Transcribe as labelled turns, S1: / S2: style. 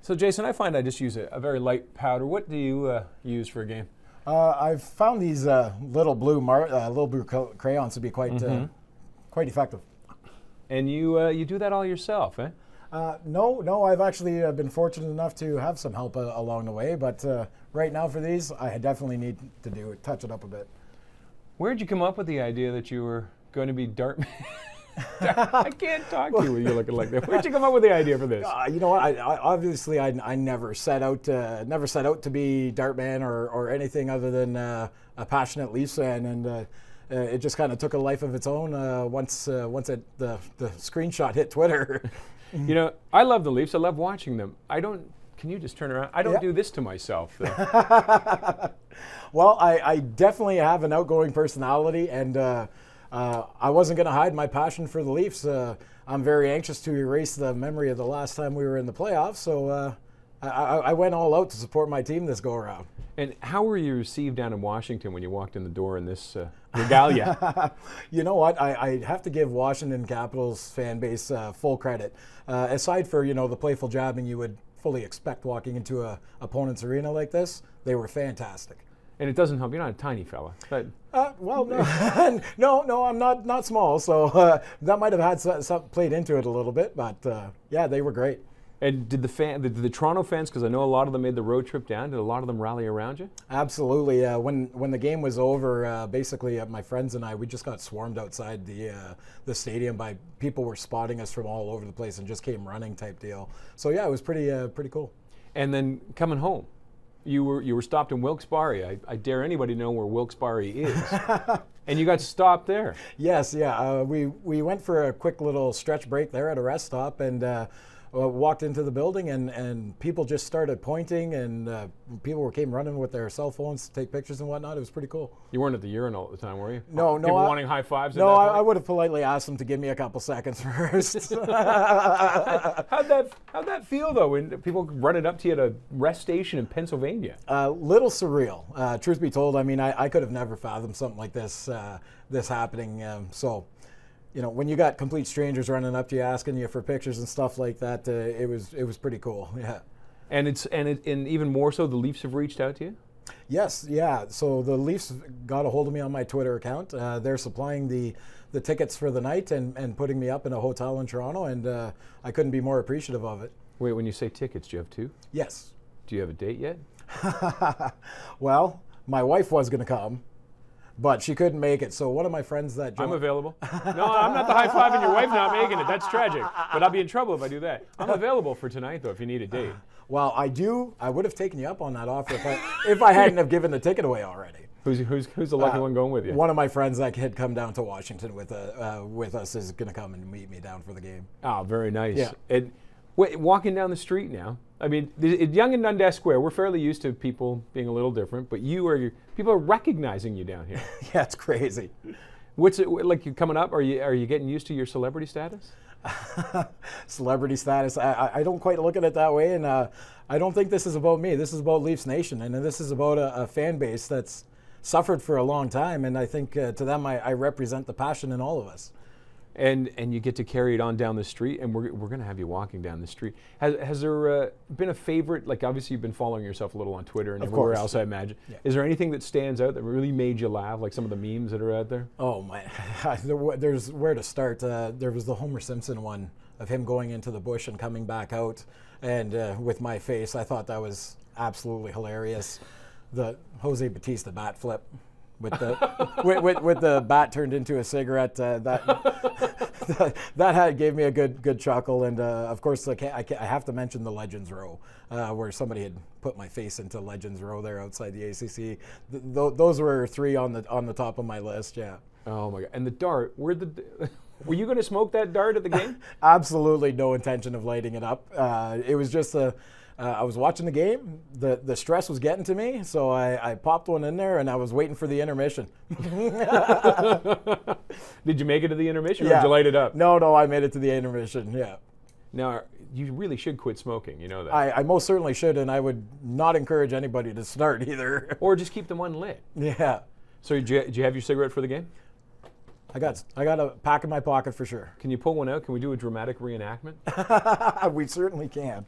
S1: So Jason, I find I just use a very light powder. What do you use for a game?
S2: I've found these little blue crayons to be quite effective.
S1: And you do that all yourself, eh?
S2: No, I've actually been fortunate enough to have some help along the way, but right now for these, I definitely need to touch it up a bit.
S1: Where'd you come up with the idea that you were going to be Dartman? I can't talk to you when you're looking like that. Where'd you come up with the idea for this?
S2: You know what? I never set out to be Dartman or anything other than a passionate Leafs fan, and it just kind of took a life of its own once the screenshot hit Twitter.
S1: You know, I love the Leafs. I love watching them. Can you just turn around? I don't do this to myself.
S2: Well, I definitely have an outgoing personality, and I wasn't going to hide my passion for the Leafs. I'm very anxious to erase the memory of the last time we were in the playoffs, so I went all out to support my team this go-around.
S1: And how were you received down in Washington when you walked in the door in this regalia?
S2: You know what? I have to give Washington Capitals fan base full credit. Aside for, the playful jabbing you would fully expect walking into a opponent's arena like this, they were fantastic.
S1: And it doesn't help. You're not a tiny fella. But
S2: well, no, no, I'm not small, so that might have had some played into it a little bit. But yeah, they were great.
S1: And did the Toronto fans, because I know a lot of them made the road trip down, did a lot of them rally around you?
S2: Absolutely. When the game was over, basically my friends and I, we just got swarmed outside the stadium by people were spotting us from all over the place and just came running type deal. So yeah, it was pretty cool. And
S1: then coming home, you were stopped in Wilkes-Barre. I dare anybody to know where Wilkes-Barre is. And you got stopped there.
S2: Yes, yeah. We went for a quick little stretch break there at a rest stop, and walked into the building, and people just started pointing, and people came running with their cell phones to take pictures and whatnot. It was pretty cool.
S1: You weren't at the urinal at the time, were you?
S2: No.
S1: People wanting high fives?
S2: No, I would have politely asked them to give me a couple seconds first.
S1: How'd that feel, though, when people running up to you at a rest station in Pennsylvania?
S2: Little surreal. Truth be told, I mean, I could have never fathomed something like this happening. So, when you got complete strangers running up to you asking you for pictures and stuff like that, it was pretty cool. Yeah.
S1: And even more so, the Leafs have reached out to you?
S2: Yes, yeah. So the Leafs got a hold of me on my Twitter account. They're supplying the tickets for the night and putting me up in a hotel in Toronto, and I couldn't be more appreciative of it.
S1: Wait, when you say tickets, do you have two?
S2: Yes.
S1: Do you have a date yet?
S2: Well, my wife was going to come, but she couldn't make it. So one of my friends that
S1: I'm available. No, I'm not the high five and your wife not making it. That's tragic. But I'll be in trouble if I do that. I'm available for tonight, though, if you need a date.
S2: Well, I would have taken you up on that offer if I hadn't have given the ticket away already.
S1: Who's the lucky one going with you?
S2: One of my friends that had come down to Washington with us is going to come and meet me down for the game.
S1: Oh, very nice.
S2: Yeah.
S1: And walking down the street now, I mean, Yonge and Dundas Square, we're fairly used to people being a little different, but people are recognizing you down here.
S2: Yeah, it's crazy.
S1: What's it like? You coming up? Are you getting used to your celebrity status?
S2: Celebrity status. I don't quite look at it that way, and I don't think this is about me. This is about Leafs Nation, and this is about a fan base that's suffered for a long time, and I think to them I represent the passion in all of us.
S1: And you get to carry it on down the street, and we're going to have you walking down the street. Has there been a favorite? Like, obviously you've been following yourself a little on Twitter and everywhere else, I imagine. Yeah. Is there anything that stands out that really made you laugh, like some of the memes that are out there?
S2: Oh my, there's where to start. There was the Homer Simpson one of him going into the bush and coming back out, and with my face. I thought that was absolutely hilarious. The Jose Bautista bat flip. With the bat turned into a cigarette, that gave me a good chuckle, and of course I have to mention the Legends Row, where somebody had put my face into Legends Row there outside the ACC. Those were three on the top of my list. Yeah.
S1: Oh my God! And the dart, were you going to smoke that dart at the game?
S2: Absolutely no intention of lighting it up. It was just I was watching the game. The stress was getting to me, so I popped one in there, and I was waiting for the intermission.
S1: Did you make it to the intermission, or did you light it up?
S2: No, I made it to the intermission, yeah.
S1: Now, you really should quit smoking, you know that.
S2: I most certainly should, and I would not encourage anybody to start either.
S1: Or just keep them unlit.
S2: Yeah.
S1: So did you have your cigarette for the game?
S2: I got a pack in my pocket for sure.
S1: Can you pull one out? Can we do a dramatic reenactment?
S2: We certainly can.